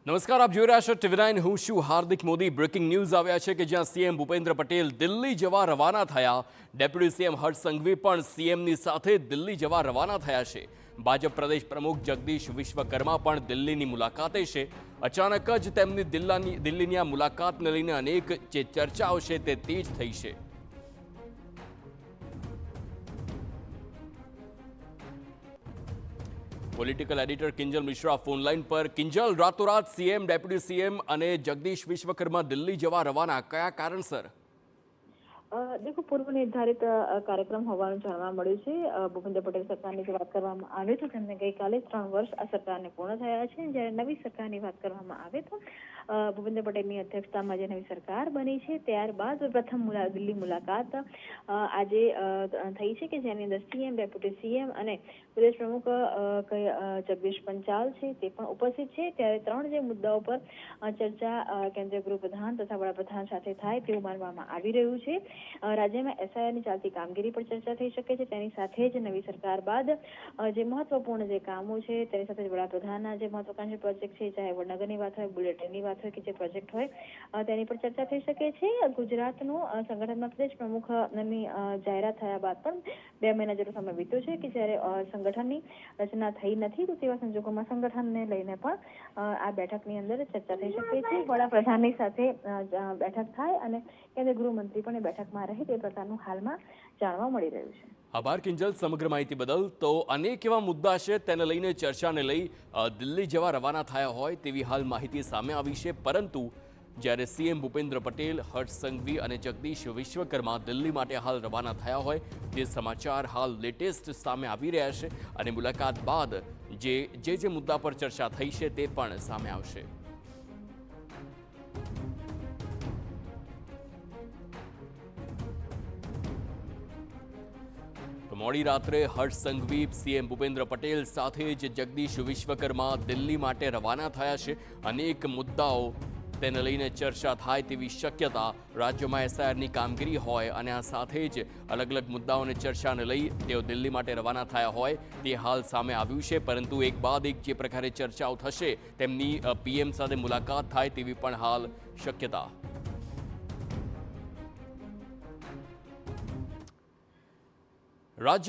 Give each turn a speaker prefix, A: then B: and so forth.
A: નમસ્કાર, આપ જોઈ રહ્યા છો TV9. હું છું હાર્દિક મોદી. બ્રેકિંગ ન્યૂઝ આવ્યા છે કે જ્યાં સીએમ ભૂપેન્દ્ર પટેલ દિલ્હી જવા રવાના થયા, ડેપ્યુટી સીએમ હર્ષ સંઘવી પણ સીએમની સાથે દિલ્હી જવા રવાના થયા છે. ભાજપ પ્રદેશ પ્રમુખ જગદીશ વિશ્વકર્મા પણ દિલ્હીની મુલાકાતે છે. અચાનક જ તેમની દિલ્હીની આ મુલાકાતને લઈને અનેક જે ચર્ચાઓ છે તે તેજ થઈ છે. Political editor Kinjal Mishra phone line પર. કિંજલ, રાતોરાત સીએમ, ડેપ્યુટી સીએમ અને જગદીશ વિશ્વકર્મા દિલ્હી જવા રવાના, કયા કારણસર?
B: દેખો, પૂર્વ નિર્ધારિત કાર્યક્રમ હોવાનું જાણવા મળ્યું છે. ભૂપેન્દ્ર પટેલ સરકારની જે વાત કરવામાં આવે તો તેમને ગઈકાલે 3 વર્ષ આ સરકારને પૂર્ણ થયા છે. જ્યારે નવી સરકારની વાત કરવામાં આવે તો ભૂપેન્દ્ર પટેલની અધ્યક્ષતામાં જે નવી સરકાર બની છે ત્યારબાદ પ્રથમ દિલ્હી મુલાકાત આજે થઈ છે કે જેની અંદર સીએમ, ડેપ્યુટી સીએમ અને પ્રદેશ પ્રમુખ જગદીશ પંચાલ છે તે પણ ઉપસ્થિત છે. ત્યારે 3 જે મુદ્દાઓ પર ચર્ચા કેન્દ્રીય ગૃહપ્રધાન તથા વડાપ્રધાન સાથે થાય તેવું માનવામાં આવી રહ્યું છે. રાજ્યમાં એસઆઈઆરની ચાલતી કામગીરી પર ચર્ચા થઈ શકે છે. તેની સાથે જ નવી સરકાર બાદ જે મહત્વપૂર્ણ જે કામો છે તેની સાથે જ વડાપ્રધાનના જે મહત્વાકાંક્ષી પ્રોજેક્ટ છે, ચાહે વડનગરની વાત હોય, બુલેટ ટ્રેનની વાત હોય કે જે પ્રોજેક્ટ હોય તેની પર ચર્ચા થઈ શકે છે. ગુજરાતનું સંગઠનમાં પ્રદેશ પ્રમુખની જાહેરાત થયા બાદ પણ 2 મહિના જેટલો સમય વીત્યો છે કે જ્યારે સંગઠનની રચના થઈ નથી, તો તેવા સંજોગોમાં સંગઠનને લઈને પણ આ બેઠકની અંદર ચર્ચા થઈ શકે છે. વડાપ્રધાનની સાથે બેઠક થાય અને કેન્દ્રીય ગૃહમંત્રી પણ એ બેઠકમાં રહે તે પ્રકારનું હાલમાં જાણવા મળી રહ્યું છે.
A: આભાર કિંજલ સમગ્ર માહિતી બદલ. તો અનેક એવા મુદ્દા છે તેને લઈને ચર્ચાને લઈ દિલ્હી જવા રવાના થયા હોય તેવી હાલ માહિતી સામે આવી છે. પરંતુ જ્યારે સીએમ ભૂપેન્દ્ર પટેલ, હર્ષ સંઘવી અને જગદીશ વિશ્વકર્મા દિલ્હી માટે હાલ રવાના થયા હોય તે સમાચાર હાલ લેટેસ્ટ સામે આવી રહ્યા છે અને મુલાકાત બાદ જે મુદ્દા પર ચર્ચા થઈ છે તે પણ સામે આવશે. મોડી રાત્રે હર્ષ સંઘવી, સીએમ ભૂપેન્દ્ર પટેલ સાથે જ જગદીશ વિશ્વકર્મા દિલ્હી માટે રવાના થયા છે. અનેક મુદ્દાઓ તેને લઈને ચર્ચા થાય તેવી શક્યતા, રાજ્યમાં એસઆઈઆરની કામગીરી હોય અને આ સાથે જ અલગ અલગ મુદ્દાઓની ચર્ચાને લઈ તેઓ દિલ્હી માટે રવાના થયા હોય તે હાલ સામે આવ્યું છે. પરંતુ એક બાદ એક જે પ્રકારે ચર્ચાઓ થશે તેમની પીએમ સાથે મુલાકાત થાય તેવી પણ હાલ શક્યતા. રાજ્યમાં